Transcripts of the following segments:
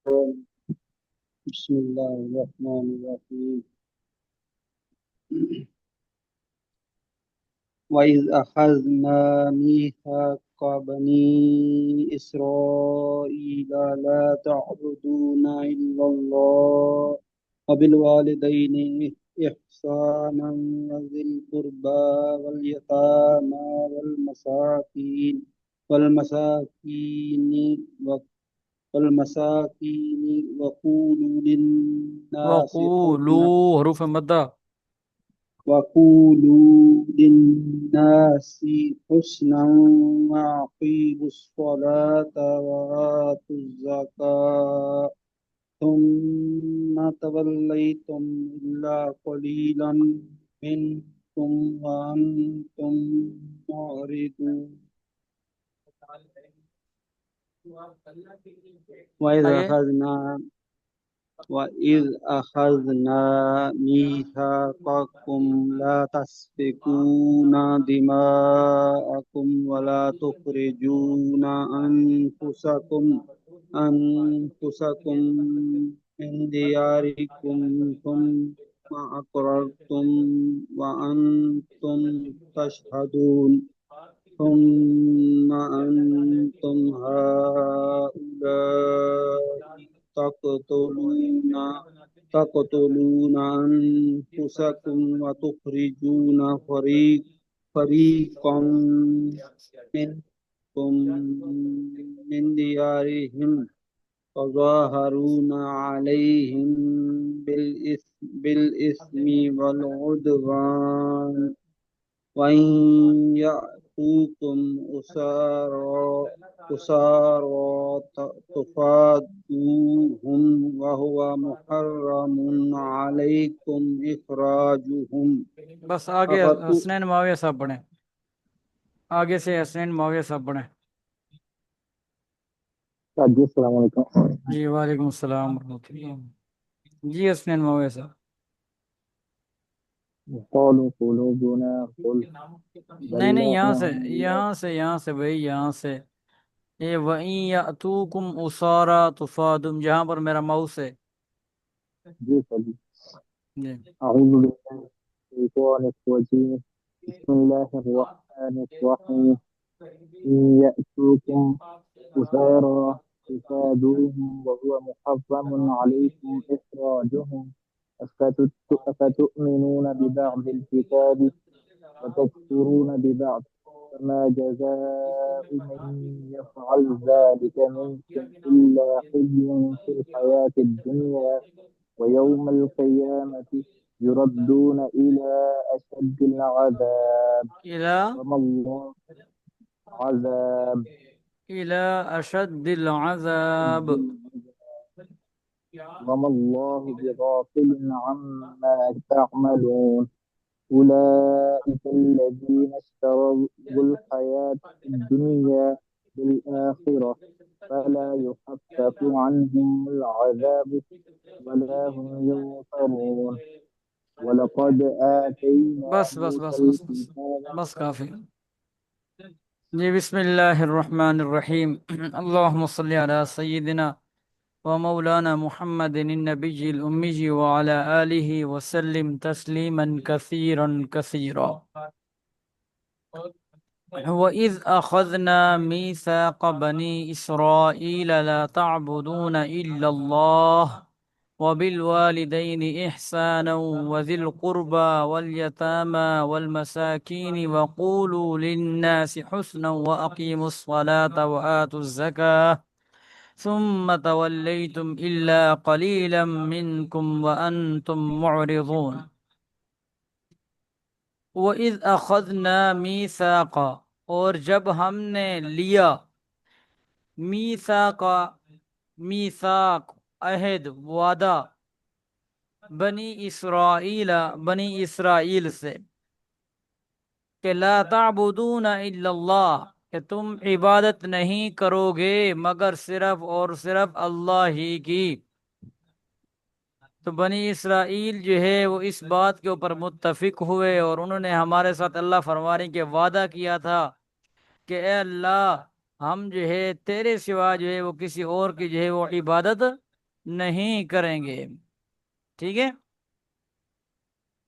بسم الله الرحمن الرحيم. وإذ أخذنا ميثاق بني إسرائيل لا تعبدون إلا الله وبالوالدين إحسانا وذي القربى واليتامى والمساكين وقولوا للناس حسنا وقولوا حروف مدہ. وقولوا للناس حسنا وأقيموا الصلاة وآتوا الزكاة ثم توليتم إلا قليلا منكم وأنتم معرضون. وإذا آگے. أخذنا وإذ أخذنا ميثاقكم لا تسفكون دماءكم ولا تخرجون أنفسكم من دياركم ثم أقررتم وأنتم تشهدون ثم أنتم هؤلاء تقتلون أنفسكم وتخرجون فريقا منكم من ديارهم تظاهرون عليهم بالإثم والعدوان وإن يأتوكم أسارى تفادوهم وهو محرم عليكم إخراجهم بس آگے حسنین معاویہ صاحب پڑھیں. آگے سے حسنین معاویہ صاحب پڑھیں. جی السلام علیکم. جی وعلیکم السلام ورحمۃ اللہ. جی حسنین معاویہ صاحب. قولوا قلوبنا قل نہیں یہاں سے بھائی یہاں سے یہ وَإِن يَأْتُوكُمْ أُسَارَى تُفَادُمْ جہاں پر میرا ماؤس ہے. جی سر جی. جی. اعوذ باللہ من الشیطان الرجیم. بسم اللہ الرحمن الرحیم. إن يأتوكم أسارى تفادوهم وهو محرم عليكم إخراجهم أفتؤمنون ببعض الكتاب وتكفرون ببعض فما جزاء من يفعل ذلك منكم إلا خزي في الحياة الدنيا ويوم القيامة يردون إلى أشد العذاب إلى أشد العذاب وما الله بغافل عما تعملون. أولئك الذين اشتروا الحياة الدنيا بالآخرة فلا يخفف عنهم العذاب ولا هم ينصرون. ولقد آتينا بس الكتاب. کافی. جی بسم اللہ الرحمن الرحیم. اللہم صلی علی سیدنا ومولانا محمد النبی الأمی وعلى آلہ وسلم تسلیما کثیرا کثیرا. وَإِذْ أَخَذْنَا مِيثَاقَ بَنِي إِسْرَائِيلَ لَا تَعْبُدُونَ إِلَّا اللَّهَ وَبِالْوَالِدَيْنِ إِحْسَانًا وَذِي الْقُرْبَى وَالْيَتَامَى وَالْمَسَاكِينِ وَقُولُوا لِلنَّاسِ حُسْنًا وَأَقِيمُوا الصَّلَاةَ وَآتُوا الزَّكَاةَ ثُمَّ تَوَلَّيْتُمْ إِلَّا قَلِيلًا مِّنكُمْ وَأَنْتُمْ مُعْرِضُونَ. وَإِذْ أَخَذْنَا مِيثَاقَ اور جب ہم نے لیا میثاق عہد وعدہ بنی اسرائیل سے کہ لا تعبدون الا اللہ کہ تم عبادت نہیں کرو گے مگر صرف اور صرف اللہ ہی کی. تو بنی اسرائیل جو ہے وہ اس بات کے اوپر متفق ہوئے اور انہوں نے ہمارے ساتھ اللہ فرمانے کے وعدہ کیا تھا کہ اے اللہ ہم جو ہے تیرے سوا جو ہے وہ کسی اور کی جو ہے وہ عبادت نہیں کریں گے. ٹھیک ہے.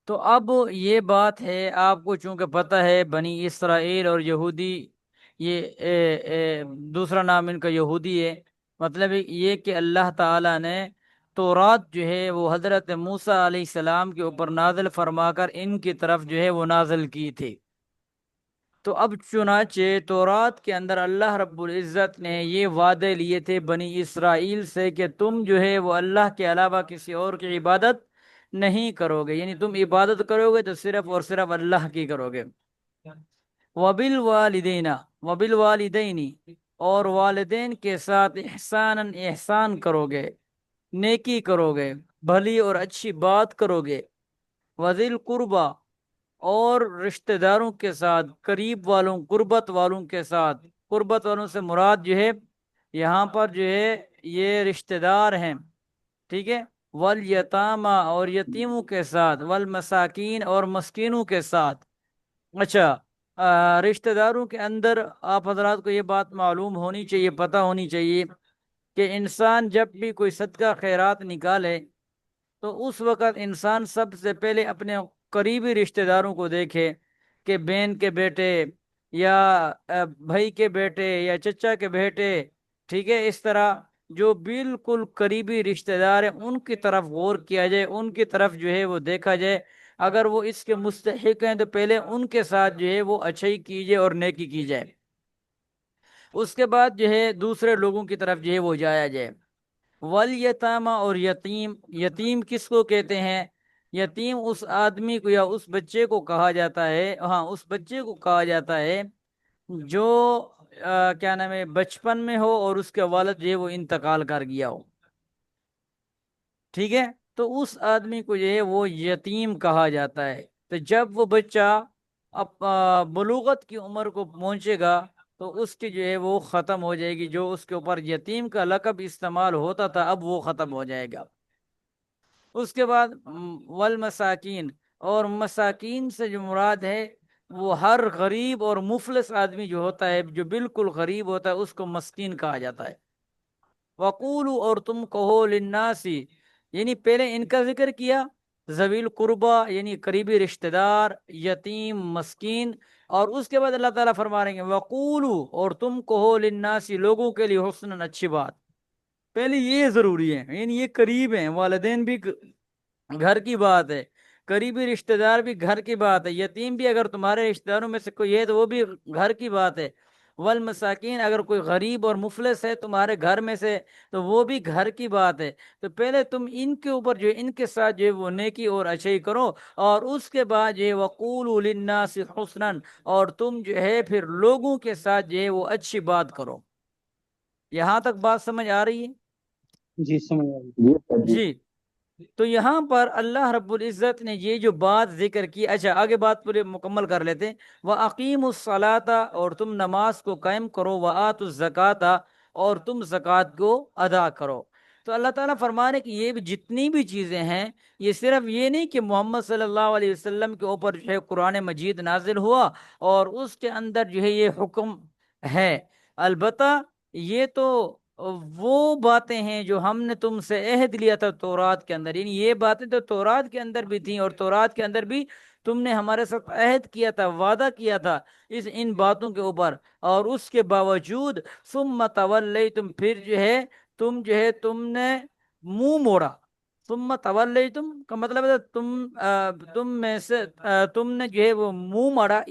تو اب یہ بات ہے، آپ کو چونکہ پتہ ہے بنی اسرائیل اور یہودی، یہ دوسرا نام ان کا یہودی ہے. مطلب یہ کہ اللہ تعالیٰ نے تورات جو ہے وہ حضرت موسیٰ علیہ السلام کے اوپر نازل فرما کر ان کی طرف جو ہے وہ نازل کی تھی. تو اب چنانچہ تورات کے اندر اللہ رب العزت نے یہ وعدے لیے تھے بنی اسرائیل سے کہ تم جو ہے وہ اللہ کے علاوہ کسی اور کی عبادت نہیں کرو گے، یعنی تم عبادت کرو گے تو صرف اور صرف اللہ کی کرو گے. وبالوالدین، وبالوالدین، اور والدین کے ساتھ احسان احسان کرو گے، نیکی کرو گے، بھلی اور اچھی بات کرو گے. وذل قربا، اور رشتہ داروں کے ساتھ، قریب والوں، قربت والوں کے ساتھ. قربت والوں سے مراد جو ہے یہاں پر جو ہے یہ رشتہ دار ہیں. ٹھیک ہے. والیتامہ، اور یتیموں کے ساتھ. والمساکین، اور مسکینوں کے ساتھ. اچھا، رشتہ داروں کے اندر آپ حضرات کو یہ بات معلوم ہونی چاہیے، پتہ ہونی چاہیے کہ انسان جب بھی کوئی صدقہ خیرات نکالے تو اس وقت انسان سب سے پہلے اپنے قریبی رشتہ داروں کو دیکھے کہ بہن کے بیٹے یا بھائی کے بیٹے یا چچا کے بیٹے. ٹھیک ہے. اس طرح جو بالکل قریبی رشتہ دار ہیں ان کی طرف غور کیا جائے، ان کی طرف جو ہے وہ دیکھا جائے. اگر وہ اس کے مستحق ہیں تو پہلے ان کے ساتھ جو ہے وہ اچھائی کیجیے اور نیکی کی جائے. اس کے بعد جو ہے دوسرے لوگوں کی طرف جو ہے وہ جایا جائے. والیتامہ، اور یتیم. یتیم کس کو کہتے ہیں؟ یتیم اس آدمی کو یا اس بچے کو کہا جاتا ہے، ہاں اس بچے کو کہا جاتا ہے جو کیا نام ہے بچپن میں ہو اور اس کے والد جو ہے وہ انتقال کر گیا ہو. ٹھیک ہے. تو اس آدمی کو جو ہے وہ یتیم کہا جاتا ہے. تو جب وہ بچہ اب بلوغت کی عمر کو پہنچے گا تو اس کی جو ہے وہ ختم ہو جائے گی، جو اس کے اوپر یتیم کا لقب استعمال ہوتا تھا اب وہ ختم ہو جائے گا. اس کے بعد والمساکین، اور مساکین سے جو مراد ہے وہ ہر غریب اور مفلس آدمی جو ہوتا ہے، جو بالکل غریب ہوتا ہے، اس کو مسکین کہا جاتا ہے. وقولو، اور تم کہو للناسی، یعنی پہلے ان کا ذکر کیا، ذوی القربا یعنی قریبی رشتہ دار، یتیم، مسکین. اور اس کے بعد اللہ تعالیٰ فرما رہے ہیں وقولو، اور تم کہو للناسی لوگوں کے لیے حسنا اچھی بات. پہلے یہ ضروری ہے، یعنی یہ قریب ہیں، والدین بھی گھر کی بات ہے، قریبی رشتہ دار بھی گھر کی بات ہے، یتیم بھی اگر تمہارے رشتہ داروں میں سے کوئی ہے تو وہ بھی گھر کی بات ہے. والمساکین، اگر کوئی غریب اور مفلس ہے تمہارے گھر میں سے تو وہ بھی گھر کی بات ہے. تو پہلے تم ان کے اوپر جو ان کے ساتھ جو ہے وہ نیکی اور اچھائی کرو، اور اس کے بعد جو ہے وقولوا للناس حسنا، اور تم جو ہے پھر لوگوں کے ساتھ جو ہے وہ اچھی بات کرو. یہاں تک بات سمجھ آ رہی ہے؟ جی سمجھ آ گئی. جی سر جی. جی. تو یہاں پر اللہ رب العزت نے یہ جو بات ذکر کی، اچھا آگے بات پورے مکمل کر لیتے ہیں. وَأَقِيمُوا الصَّلَاةَ، اور تم نماز کو قائم کرو، وَآتُوا الزَّكَاةَ، اور تم زکوٰۃ کو ادا کرو. تو اللہ تعالیٰ فرمانے کہ یہ بھی جتنی بھی چیزیں ہیں، یہ صرف یہ نہیں کہ محمد صلی اللہ علیہ وسلم کے اوپر جو ہے قرآن مجید نازل ہوا اور اس کے اندر جو ہے یہ حکم ہے. البتہ یہ تو وہ باتیں ہیں جو ہم نے تم سے عہد لیا تھا تورات کے اندر، یعنی یہ باتیں تو تورات کے اندر بھی تھیں، اور تورات کے اندر بھی تم نے ہمارے ساتھ عہد کیا تھا، وعدہ کیا تھا ان باتوں کے اوپر. اور اس کے باوجود ثم تولیتم، پھر جو ہے تم نے منہ موڑا. ثم تولیتم کا مطلب ہے تم میں سے تم نے جو ہے وہ منہ موڑا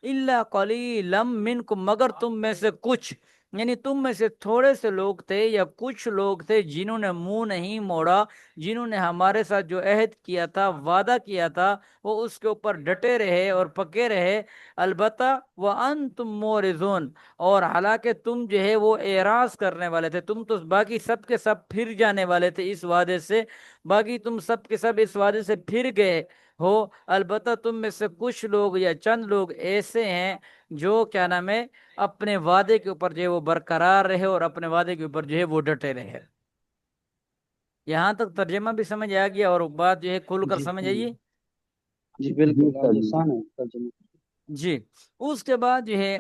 الا قلیلا منکم، مگر تم میں سے کچھ، یعنی تم میں سے تھوڑے سے لوگ تھے یا کچھ لوگ تھے جنہوں نے منہ نہیں موڑا، جنہوں نے ہمارے ساتھ جو عہد کیا تھا، وعدہ کیا تھا، وہ اس کے اوپر ڈٹے رہے اور پکے رہے. البتہ وَأَنْتُمْ مُعْرِضُونَ، اور حالانکہ تم جو ہے وہ اعراض کرنے والے تھے، تم تو باقی سب کے سب پھر جانے والے تھے اس وعدے سے، باقی تم سب کے سب اس وعدے سے پھر گئے ہو. البتہ تم میں سے کچھ لوگ یا چند لوگ ایسے ہیں جو کیا نام ہے اپنے وعدے کے اوپر جو ہے وہ برقرار رہے اور اپنے وعدے کے اوپر جو ہے وہ ڈٹے رہے. یہاں تک ترجمہ بھی سمجھ آ گیا اور بات جو ہے کھل کر جی سمجھ آئیے. جی جی بالکل سر جی. آسان ہے ترجمہ. جی. اس کے بعد جو ہے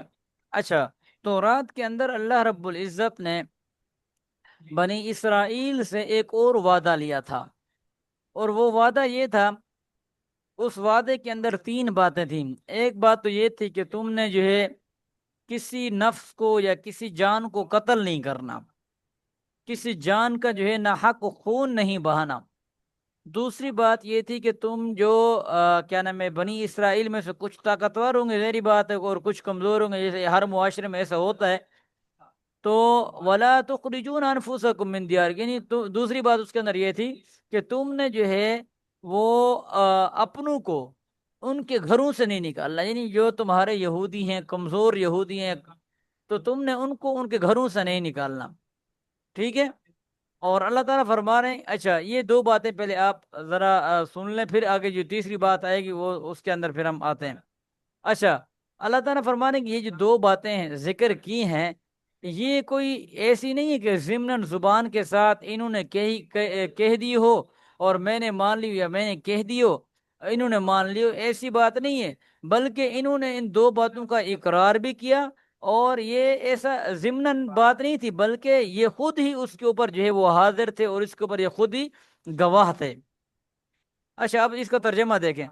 اچھا تورات کے اندر اللہ رب العزت نے بنی اسرائیل سے ایک اور وعدہ لیا تھا، اور وہ وعدہ یہ تھا، اس وعدے کے اندر 3 باتیں تھیں۔ ایک بات تو یہ تھی کہ تم نے جو ہے کسی نفس کو یا کسی جان کو قتل نہیں کرنا، کسی جان کا جو ہے ناحق خون نہیں بہانا۔ دوسری بات یہ تھی کہ تم جو کیا نام ہے، بنی اسرائیل میں سے کچھ طاقتور ہوں گے، ظاہری بات ہے، اور کچھ کمزور ہوں گے، جیسے ہر معاشرے میں ایسا ہوتا ہے، تو ولا تخرجون انفسکم من دیار، یعنی تو دوسری بات اس کے اندر یہ تھی کہ تم نے جو ہے وہ اپنوں کو ان کے گھروں سے نہیں نکالنا، یعنی جو تمہارے یہودی ہیں، کمزور یہودی ہیں، تو تم نے ان کو ان کے گھروں سے نہیں نکالنا، ٹھیک ہے۔ اور اللہ تعالیٰ فرما رہے ہیں، اچھا یہ 2 باتیں پہلے آپ ذرا سن لیں، پھر آگے جو تیسری بات آئے گی وہ اس کے اندر پھر ہم آتے ہیں۔ اچھا، اللہ تعالیٰ فرما رہے ہیں کہ یہ جو 2 باتیں ہیں ذکر کی ہیں، یہ کوئی ایسی نہیں ہے کہ ضمناً زبان کے ساتھ انہوں نے کہہ دی ہو اور میں نے مان لی، یا میں نے کہہ دی ہو انہوں نے مان لی ہو، ایسی بات نہیں ہے، بلکہ انہوں نے ان 2 باتوں کا اقرار بھی کیا، اور یہ ایسا ضمناً بات نہیں تھی، بلکہ یہ خود ہی اس کے اوپر جو ہے وہ حاضر تھے، اور اس کے اوپر یہ خود ہی گواہ تھے۔ اچھا، اب اس کا ترجمہ دیکھیں۔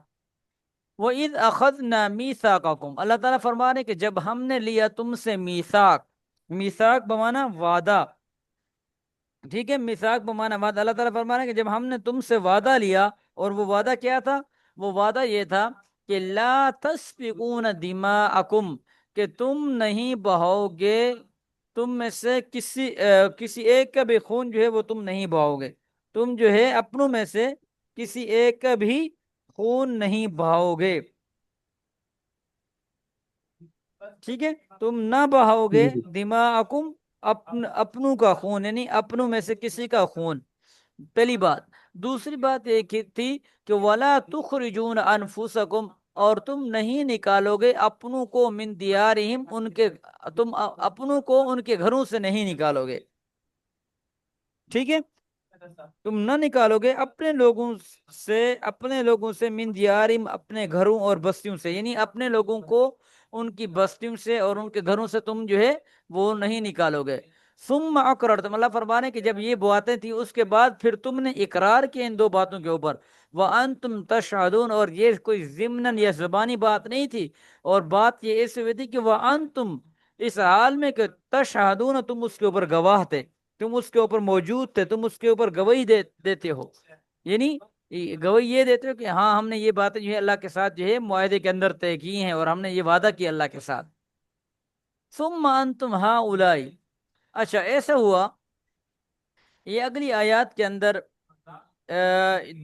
وَإِذْ أَخَذْنَا مِيثَاقَكُمْ، اللہ تعالیٰ فرما رہے کہ جب ہم نے لیا تم سے میثاق، میثاق بمانا وعدہ، ٹھیک ہے، میثاق بمانا وعدہ، اللہ تعالیٰ فرما رہے کہ جب ہم نے تم سے وعدہ لیا، اور وہ وعدہ کیا تھا؟ وہ وعدہ یہ تھا کہ لا تسفکون دماءکم، کہ تم نہیں بہاؤ گے، تم میں سے کسی ایک کا بھی خون جو ہے وہ تم نہیں بہاؤ گے، تم جو ہے اپنوں میں سے کسی ایک کا بھی خون نہیں بہاؤ گے، ٹھیک ہے، تم نہ بہاؤ گے جی دماءکم، اپنوں کا خون، یعنی اپنوں میں سے کسی کا خون، پہلی بات۔ دوسری بات یہ تھی کہ وَلَا تُخْرِجُونَ أَنفُسَكُمْ، اور تم نہیں نکالو گے اپنوں کو من دیارہم، تم اپنوں کو ان کے گھروں سے نہیں نکالو گے، ٹھیک ہے، تم نہ نکالو گے اپنے لوگوں سے من دیارہم، اپنے گھروں اور بستیوں سے، یعنی اپنے لوگوں کو ان کی بستیوں سے اور ان کے گھروں سے تم جو ہے وہ نہیں نکالو گے۔ ثم اقررتم، اللہ فرمانے کہ جب یہ باتیں تھی اس کے بعد پھر تم نے اقرار کیا ان 2 باتوں کے اوپر، وانتم تشہدون، اور یہ کوئی ضمناً یا زبانی بات نہیں تھی، اور بات یہ ایسی ہوئی تھی کہ وانتم، اس حال میں کہ تشہدون، تم اس کے اوپر گواہ تھے، تم اس کے اوپر موجود تھے، تم اس کے اوپر گواہی دیتے ہو، یعنی گواہی یہ دیتے ہو کہ ہاں ہم نے یہ باتیں جو ہے اللہ کے ساتھ جو ہے معاہدے کے اندر طے کی ہیں، اور ہم نے یہ وعدہ کیا اللہ کے ساتھ۔ ثم انتم ہؤلاء، اچھا ایسا ہوا، یہ اگلی آیات کے اندر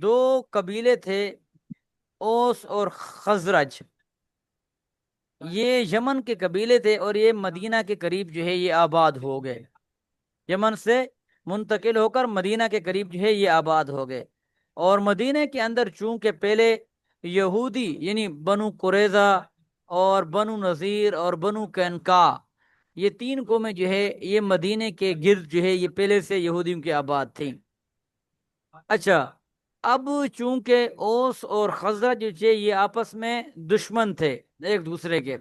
2 قبیلے تھے، اوس اور خزرج، یہ یمن کے قبیلے تھے، اور یہ مدینہ کے قریب جو ہے یہ آباد ہو گئے، یمن سے منتقل ہو کر مدینہ کے قریب جو ہے یہ آباد ہو گئے، اور مدینہ کے اندر چونکہ پہلے یہودی یعنی بنو قریظہ اور بنو نذیر اور بنو قینقاع، یہ 3 قومیں جو ہے یہ مدینہ کے گرد جو ہے یہ پہلے سے یہودیوں کی آباد تھیں۔ اچھا، اب چونکہ اوس اور خزرج جو ہے یہ آپس میں دشمن تھے ایک دوسرے کے،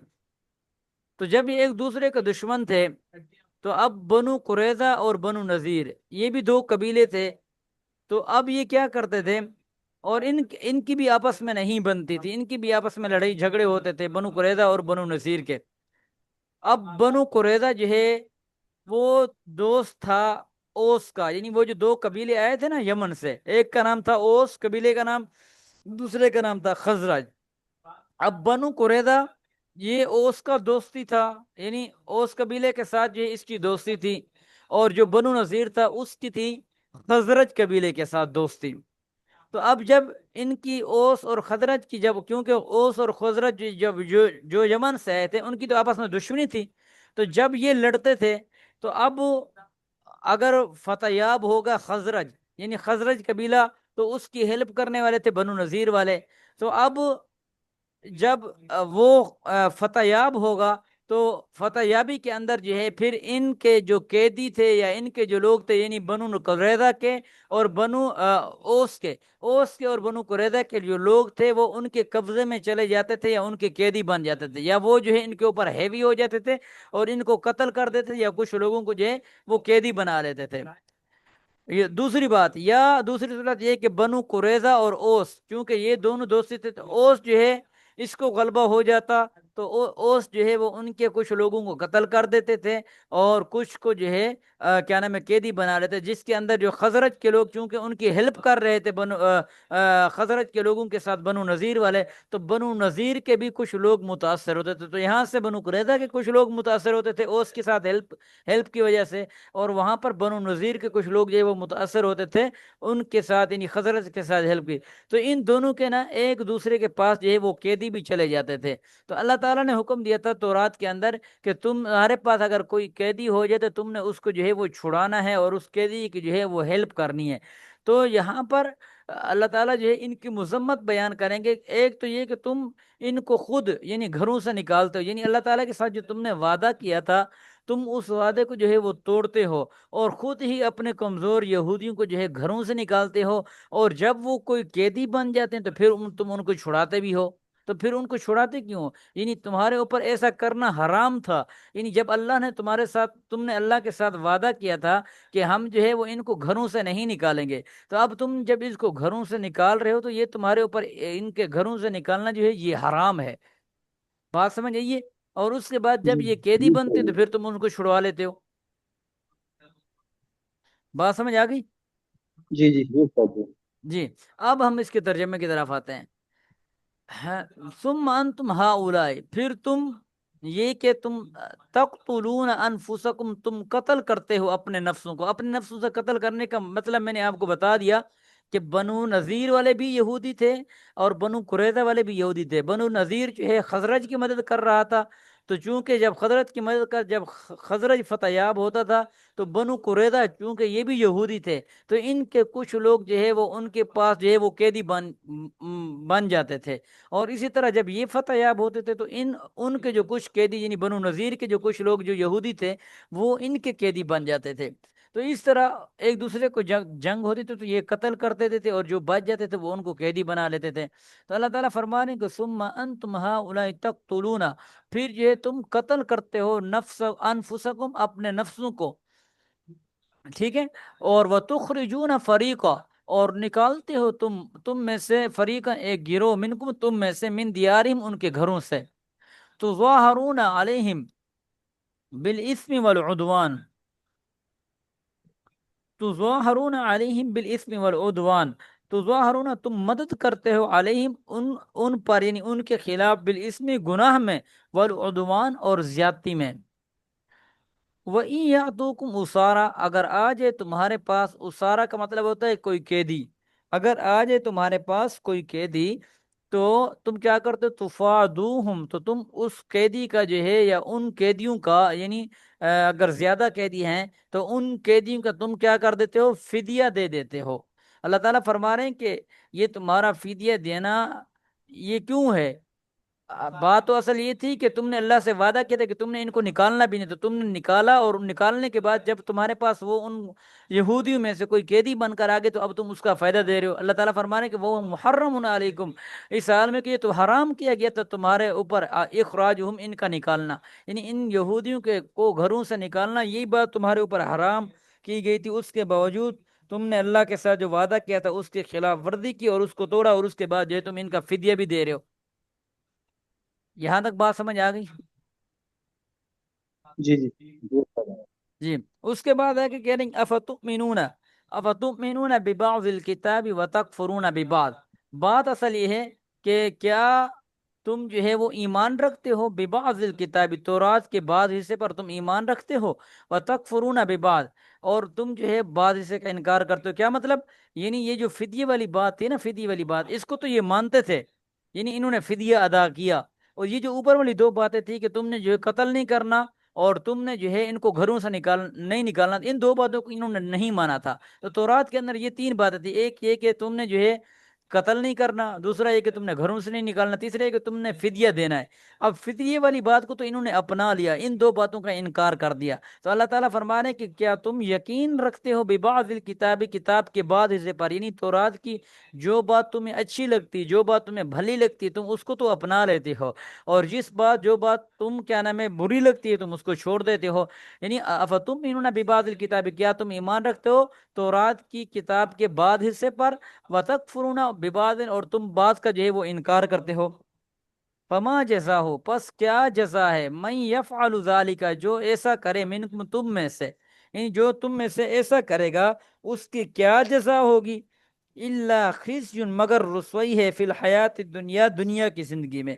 تو جب یہ ایک دوسرے کے دشمن تھے تو اب بنو قریظہ اور بنو نذیر یہ بھی 2 قبیلے تھے، تو اب یہ کیا کرتے تھے، اور ان کی بھی آپس میں نہیں بنتی تھی، ان کی بھی آپس میں لڑائی جھگڑے ہوتے تھے بنو قریظہ اور بنو نذیر کے۔ اب بنو قریظہ جو ہے وہ دوست تھا اوس کا، یعنی وہ جو 2 قبیلے آئے تھے نا یمن سے، ایک کا نام تھا اوس قبیلے کا نام، دوسرے کا نام تھا خزرج۔ اب بنو قریظہ یہ اوس کا دوستی تھا، یعنی اوس قبیلے کے ساتھ جو اس کی دوستی تھی، اور جو بنو نذیر تھا اس کی تھی خزرج قبیلے کے ساتھ دوستی۔ تو اب جب ان کی اوس اور خزرج کی، جب کیونکہ اوس اور خزرج جب جو یمن سے آئے تھے ان کی تو آپس میں دشمنی تھی، تو جب یہ لڑتے تھے تو اب اگر فتح یاب ہوگا خزرج یعنی خزرج قبیلہ، تو اس کی ہیلپ کرنے والے تھے بنو نذیر والے، تو اب جب وہ فتح یاب ہوگا تو فتح یابی کے اندر جو ہے پھر ان کے جو قیدی تھے یا ان کے جو لوگ تھے، یعنی بنو قریظہ کے اور بنو اوس کے اور بنو قریظہ کے جو لوگ تھے وہ ان کے قبضے میں چلے جاتے تھے، یا ان کے قیدی بن جاتے تھے، یا وہ جو ہے ان کے اوپر ہیوی ہو جاتے تھے اور ان کو قتل کر دیتے تھے، یا کچھ لوگوں کو جو ہے وہ قیدی بنا لیتے تھے۔ یہ دوسری بات، یا دوسری صورت یہ کہ بنو قریظہ اور اوس، چونکہ یہ دونوں دوستی تھے، تو اوس جو ہے اس کو غلبہ ہو جاتا تو اوس جو ہے وہ ان کے کچھ لوگوں کو قتل کر دیتے تھے، اور کچھ کو جو ہے کیا نام ہے قیدی بنا لیتے، جس کے اندر جو خزرج کے لوگ چونکہ ان کی ہیلپ کر رہے تھے، خزرج کے لوگوں کے ساتھ بنو نذیر والے، تو بنو نذیر کے بھی کچھ لوگ متاثر ہوتے تھے، تو یہاں سے بنو قریظہ کے کچھ لوگ متاثر ہوتے تھے اوس کے ساتھ ہیلپ کی وجہ سے، اور وہاں پر بنو نذیر کے کچھ لوگ جو ہے وہ متاثر ہوتے تھے ان کے ساتھ، یعنی خزرج کے ساتھ ہیلپ کی، تو ان دونوں کے نا ایک دوسرے کے پاس جو ہے وہ قیدی بھی چلے جاتے تھے، تو اللہ تعالیٰ نے حکم دیا تھا تورات کے اندر کہ تمہارے پاس اگر کوئی قیدی ہو جائے تو تم نے اس کو جو ہے وہ چھڑانا ہے اور اس قیدی کی جو ہے وہ ہیلپ کرنی ہے۔ تو یہاں پر اللہ تعالیٰ جو ہے ان کی مذمت بیان کریں گے، ایک تو یہ کہ تم ان کو خود یعنی گھروں سے نکالتے ہو، یعنی اللہ تعالیٰ کے ساتھ جو تم نے وعدہ کیا تھا تم اس وعدے کو جو ہے وہ توڑتے ہو، اور خود ہی اپنے کمزور یہودیوں کو جو ہے گھروں سے نکالتے ہو، اور جب وہ کوئی قیدی بن جاتے ہیں تو پھر تم ان کو چھڑاتے بھی ہو، تو پھر ان کو چھڑاتے کیوں؟ یعنی تمہارے اوپر ایسا کرنا حرام تھا، یعنی جب اللہ نے تمہارے ساتھ، تم نے اللہ کے ساتھ وعدہ کیا تھا کہ ہم جو ہے وہ ان کو گھروں سے نہیں نکالیں گے، تو اب تم جب اس کو گھروں سے نکال رہے ہو تو یہ تمہارے اوپر ان کے گھروں سے نکالنا جو ہے یہ حرام ہے، بات سمجھ آئیے؟ اور اس کے بعد جب جی یہ قیدی جی بنتے ہیں تو پھر تم ان کو چھڑوا لیتے ہو، بات سمجھ آ گئی؟ جی جی جی سر جی جی، اب ہم اس کے ترجمے کی طرف آتے ہیں۔ ثم انتم ہؤلاء، پھر تم یہ کہ تم تقتلون انفسکم، تم قتل کرتے ہو اپنے نفسوں کو، اپنے نفسوں سے قتل کرنے کا مطلب میں نے آپ کو بتا دیا کہ بنو نذیر والے بھی یہودی تھے اور بنو قریظہ والے بھی یہودی تھے، بنو نذیر جو ہے خزرج کی مدد کر رہا تھا، تو چونکہ جب خزرج کی مدد کر، جب خزرج فتح یاب ہوتا تھا تو بنو قریظہ چونکہ یہ بھی یہودی تھے تو ان کے کچھ لوگ جو ہے وہ ان کے پاس جو ہے وہ قیدی بن جاتے تھے، اور اسی طرح جب یہ فتح یاب ہوتے تھے تو ان کے جو کچھ قیدی یعنی بنو نذیر کے جو کچھ لوگ جو یہودی تھے وہ ان کے قیدی بن جاتے تھے، تو اس طرح ایک دوسرے کو جنگ ہوتی تھی تو یہ قتل کر دیتے تھے، اور جو بچ جاتے تھے وہ ان کو قیدی بنا لیتے تھے، تو اللہ تعالیٰ فرما رہے ہیں کہ ثم انتم ہؤلاء تقتلون، پھر یہ تم قتل کرتے ہو انفسکم، اپنے نفسوں کو، ٹھیک ہے، اور وتخرجون فریقا، اور نکالتے ہو تم میں سے فریقا ایک گروہ، منکم تم میں سے، من دیارہم ان کے گھروں سے، تظاہرون علیہم بالاثم والعدوان، تظاہرون علیہم بالاثم والعدوان، تظاہرون تم مدد کرتے ہو علیہم ان پر یعنی ان کے خلاف، بالاثم گناہ میں، والعدوان اور زیادتی میں، وَإِن يَأْتُوكُمْ أُسَارَىٰ، اگر آ جائے تمہارے پاس، اسارہ کا مطلب ہوتا ہے کوئی قیدی، اگر آ جائے تمہارے پاس کوئی قیدی تو تم کیا کرتے ہو؟ تفادوہم، تو تم اس قیدی کا جو ہے یا ان قیدیوں کا یعنی اگر زیادہ قیدی ہیں تو ان قیدیوں کا تم کیا کر دیتے ہو؟ فدیہ دے دیتے ہو۔ اللہ تعالیٰ فرما رہے ہیں کہ یہ تمہارا فدیہ دینا یہ کیوں ہے؟ بات تو اصل یہ تھی کہ تم نے اللہ سے وعدہ کیا تھا کہ تم نے ان کو نکالنا بھی نہیں، تو تم نے نکالا، اور نکالنے کے بعد جب تمہارے پاس وہ ان یہودیوں میں سے کوئی قیدی بن کر آگے تو اب تم اس کا فائدہ دے رہے ہو۔ اللہ تعالیٰ فرما رہے ہیں کہ وہ محرم علیکم، اس حال میں کہ یہ تو حرام کیا گیا تھا تمہارے اوپر، اخراجہم، ان کا نکالنا، یعنی ان یہودیوں کے کو گھروں سے نکالنا، یہی بات تمہارے اوپر حرام کی گئی تھی، اس کے باوجود تم نے اللہ کے ساتھ جو وعدہ کیا تھا اس کے خلاف ورزی کی اور اس کو توڑا، اور اس کے بعد جو ہے تم ان کا فدیہ بھی دے رہے ہو۔ یہاں تک بات سمجھ آ گئی؟ جی جی جی سر جی، اس کے بعد ہے کہ کہہ رہے ہیں افتؤمنون ببعض الکتاب وتکفرون ببعض، بات اصل یہ ہے کہ کیا تم جو ہے وہ ایمان رکھتے ہو ببعض الکتاب، تورات کے بعض حصے پر تم ایمان رکھتے ہو، وتکفرون ببعض، اور تم جو ہے بعض حصے کا انکار کرتے ہو، کیا مطلب؟ یعنی یہ جو فدیے والی بات تھی نا، فدیے والی بات، اس کو تو یہ مانتے تھے، یعنی انہوں نے فدیہ ادا کیا، اور یہ جو اوپر والی دو باتیں تھی کہ تم نے جو ہے قتل نہیں کرنا اور تم نے جو ہے ان کو گھروں سے نہیں نکالنا، ان دو باتوں کو انہوں نے نہیں مانا تھا، تو تورات کے اندر یہ تین باتیں تھی، ایک یہ کہ تم نے جو ہے قتل نہیں کرنا، دوسرا یہ کہ تم نے گھروں سے نہیں نکالنا، تیسرا یہ کہ تم نے فدیہ دینا ہے۔ اب فدیے والی بات کو تو انہوں نے اپنا لیا، ان دو باتوں کا انکار کر دیا۔ تو اللہ تعالیٰ فرما رہے ہیں کہ کیا تم یقین رکھتے ہو ببعض الکتاب، کتاب کے بعد حصے پر، یعنی تورات کی جو بات تمہیں اچھی لگتی، جو بات تمہیں بھلی لگتی، تم اس کو تو اپنا لیتے ہو، اور جو بات تم کیا نام ہے بری لگتی ہے تم اس کو چھوڑ دیتے ہو۔ یعنی افتؤمنون ببعض الکتاب، کیا تم ایمان رکھتے ہو تورات کی کتاب کے بعد حصے پر، وتکفرون ببعض، اور تم بعض کا جو ہے وہ انکار کرتے ہو۔ فما جزا ہو، پس کیا جزا ہے، من یفعل ذالک، جو ایسا کرے، منکم تم میں سے، یعنی جو تم میں سے ایسا کرے گا اس کی کیا جزا ہوگی، الا خزی، مگر رسوئی ہے، فی الحیات الدنیا، دنیا کی زندگی میں،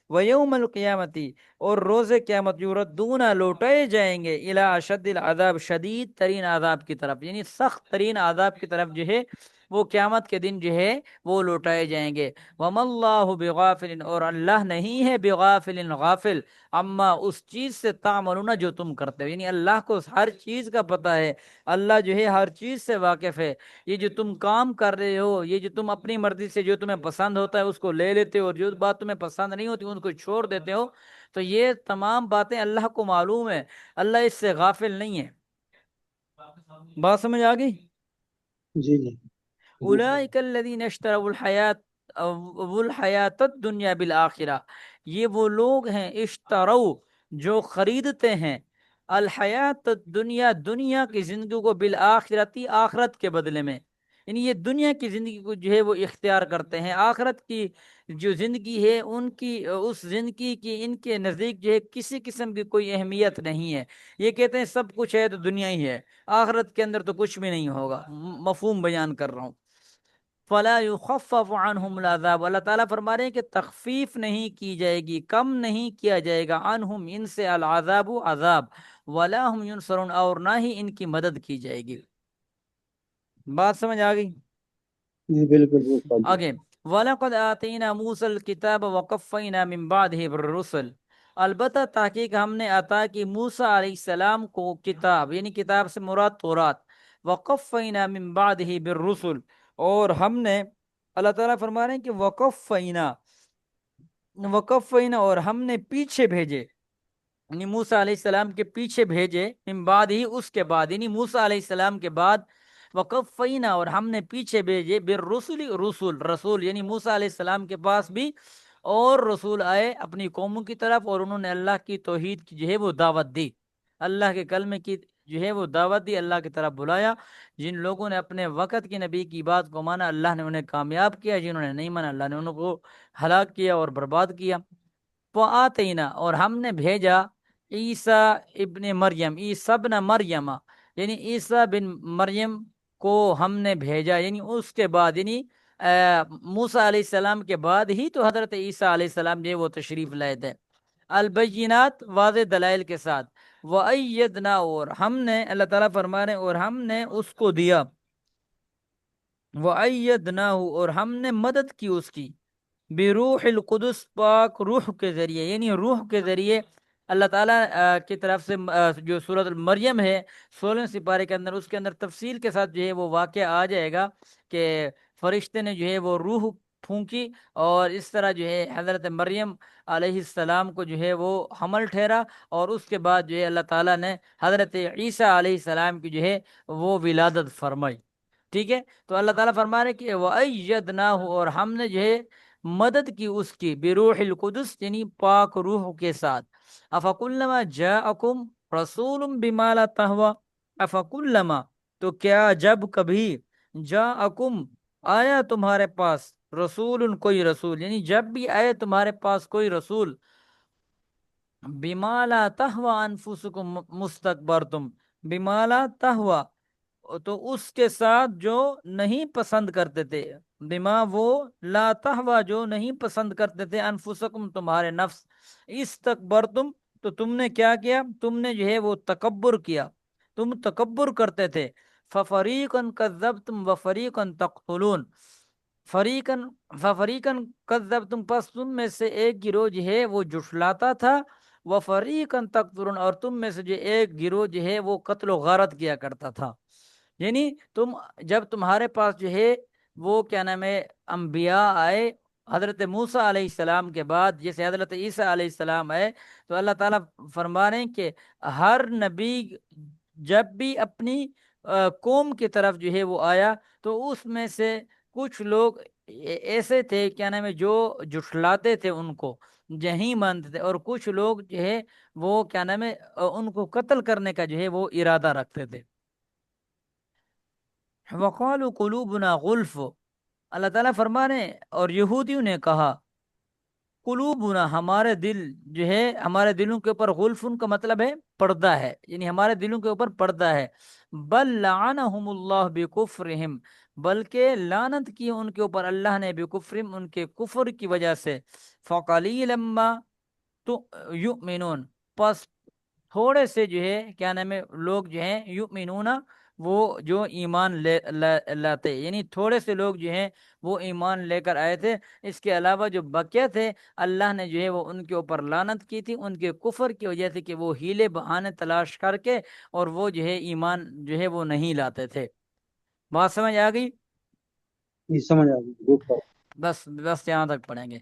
ویوم القیامتی، اور روز قیامت، یردون، لوٹائے جائیں گے، الی اشد العذاب، شدید ترین عذاب کی طرف، یعنی سخت ترین عذاب کی طرف جو ہے وہ قیامت کے دن جو ہے وہ لوٹائے جائیں گے۔ وَمَا اللَّهُ بِغَافِلٍ، اور اللہ نہیں ہے بغافل، غافل، اما اس چیز سے تعملون، جو تم کرتے ہو، یعنی اللہ کو ہر چیز کا پتہ ہے، اللہ جو ہے ہر چیز سے واقف ہے۔ یہ جو تم کام کر رہے ہو، یہ جو تم اپنی مرضی سے جو تمہیں پسند ہوتا ہے اس کو لے لیتے ہو، اور جو بات تمہیں پسند نہیں ہوتی ان کو چھوڑ دیتے ہو، تو یہ تمام باتیں اللہ کو معلوم ہے، اللہ اس سے غافل نہیں ہے۔ بات سمجھ آ گئی؟ جی جی اولئک الذین اشتروا الحیات الدنیا بالآخرہ، یہ وہ لوگ ہیں اشتروا، جو خریدتے ہیں، الحیات الدنیا، دنیا کی زندگی کو، بالآخرتی، آخرت کے بدلے میں، یعنی یہ دنیا کی زندگی کو جو ہے وہ اختیار کرتے ہیں، آخرت کی جو زندگی ہے ان کی، اس زندگی کی ان کے نزدیک جو ہے کسی قسم کی کوئی اہمیت نہیں ہے، یہ کہتے ہیں سب کچھ ہے تو دنیا ہی ہے، آخرت کے اندر تو کچھ بھی نہیں ہوگا، مفہوم بیان کر رہا ہوں۔ فلا يخفف عنهم العذاب، اللہ تعالیٰ فرما رہے ہیں کہ تخفیف نہیں کی جائے گی، کم نہیں کیا جائے گا، عنہم، ان سے، العذاب، عذاب، ولا هم ينصرون، اور نہ ہی ان کی مدد کی جائے گی۔ بات سمجھ آ گئی؟ جی بالکل بالکل جی آگے، وَلَقَدْ آتَيْنَا مُوسَى الْكِتَابَ وَقَفَّيْنَا مِن بَعْدِهِ بِالرُّسُلِ، البتہ تحقیق ہم نے عطا کی موسیٰ علیہ السلام کو کتاب، یعنی کتاب سے مراد تورات، وَقَفَّيْنَا مِن بَعْدِهِ بِالرُّسُلِ، اور ہم نے، اللہ تعالیٰ فرما رہے ہیں کہ وقفینا، اور ہم نے پیچھے بھیجے، یعنی موسیٰ علیہ السلام کے پیچھے بھیجے، من بعد ہی، اس کے بعد، یعنی موسیٰ علیہ السلام کے بعد، وقفینا، اور ہم نے پیچھے بھیجے، بالرسل، رسول، یعنی موسیٰ علیہ السلام کے پاس بھی اور رسول آئے اپنی قوموں کی طرف، اور انہوں نے اللہ کی توحید کی جو ہے وہ دعوت دی، اللہ کے کلمے کی جو ہے وہ دعوت دی، اللہ کی طرف بلایا۔ جن لوگوں نے اپنے وقت کے نبی کی بات کو مانا، اللہ نے انہیں کامیاب کیا، جنہوں نے نہیں مانا، اللہ نے انہوں کو ہلاک کیا اور برباد کیا۔ وآتینا، اور ہم نے بھیجا، عیسیٰ ابن مریم، عیسیٰ ابن مریم، یعنی عیسیٰ بن مریم کو ہم نے بھیجا، یعنی اس کے بعد، یعنی موسیٰ علیہ السلام کے بعد ہی تو حضرت عیسیٰ علیہ السلام جو ہے وہ تشریف لائے تھے، البینات، واضح دلائل کے ساتھ، وَأَيَّدْنَا، اور ہم نے، اللہ تعالیٰ فرما رہے ہیں، اور ہم نے اس کو دیا، وَأَيَّدْنَاهُ، اور ہم نے مدد کی اس کی، بروح القدس، پاک روح کے ذریعے، یعنی روح کے ذریعے اللہ تعالیٰ کی طرف سے، جو سورۃ المریم ہے 16 سپارے کے اندر، اس کے اندر تفصیل کے ساتھ جو ہے وہ واقعہ آ جائے گا کہ فرشتے نے جو ہے وہ روح پھونکی، اور اس طرح جو ہے حضرت مریم علیہ السلام کو جو ہے وہ حمل ٹھہرا، اور اس کے بعد جو ہے اللہ تعالیٰ نے حضرت عیسیٰ علیہ السلام کی جو ہے وہ ولادت فرمائی۔ ٹھیک ہے، تو اللہ تعالیٰ فرما رہے کہ وَأَيَّدْنَاهُ، اور ہم نے جو ہے مدد کی اس کی، بروح القدس، یعنی پاک روح کے ساتھ۔ افکلما جاءکم رسول بما لا تہوی، افکلما، تو کیا جب کبھی، جاءکم، آیا تمہارے پاس، رسول، کوئی رسول، یعنی جب بھی آئے تمہارے پاس کوئی رسول، بما لا تہوی انفسکم، مستکبرتم، بما لا تہوی، تو اس کے ساتھ جو نہیں پسند کرتے تھے، بما، وہ، لا تہوی، جو نہیں پسند کرتے تھے، انفسکم، تمہارے نفس، استکبرتم، تو تم نے کیا کیا، تم نے جو ہے وہ تکبر کیا، تم تکبر کرتے تھے، ففریقاً کذبتم وفریقاً تقتلون، ففریقاً کذبتم، پس تم میں سے ایک گروہ جو ہے وہ جھٹلاتا تھا، وفریقاً تقتلون، اور تم میں سے جو ایک گروہ جو ہے وہ قتل و غارت کیا کرتا تھا، یعنی جب تمہارے پاس جو ہے وہ کیا نام ہے انبیاء آئے حضرت موسیٰ علیہ السلام کے بعد، جیسے حضرت عیسیٰ علیہ السلام آئے، تو اللہ تعالیٰ فرما رہے ہیں کہ ہر نبی جب بھی اپنی قوم کی طرف جو ہے وہ آیا، تو اس میں سے کچھ لوگ ایسے تھے کیا نام ہے جو جھٹلاتے تھے، ان کو نہیں مانتے تھے، اور کچھ لوگ جو ہے وہ کیا نام ہے ان کو قتل کرنے کا جو ہے وہ ارادہ رکھتے تھے۔ وقالوا قلوبنا غلف، اللہ تعالیٰ فرما رہے ہیں اور یہودیوں نے کہا قلوبنا، ہمارے دل جو ہے، ہمارے دلوں کے اوپر غلف، ان کا مطلب ہے پردہ ہے، یعنی ہمارے دلوں کے اوپر پردہ ہے۔ بل لعنہم اللہ بکفرہم، بلکہ لعنت کی ان کے اوپر اللہ نے بکفرہم، ان کے کفر کی وجہ سے۔ فقلیلا ما تو یؤمنون، پس تھوڑے سے جو ہے کیا نام ہے لوگ جو ہیں یؤمنون، وہ جو ایمان لاتے، یعنی تھوڑے سے لوگ جو ہیں وہ ایمان لے کر آئے تھے۔ اس کے علاوہ جو بقیہ تھے، اللہ نے جو ہے وہ ان کے اوپر لعنت کی تھی، ان کے کفر کی وجہ سے کہ وہ ہیلے بہانے تلاش کر کے اور وہ جو ہے ایمان جو ہے وہ نہیں لاتے تھے۔ بات سمجھ آ گئی؟ یہ سمجھ آ گئی، گڈ پر بس یہاں تک پڑھیں گے۔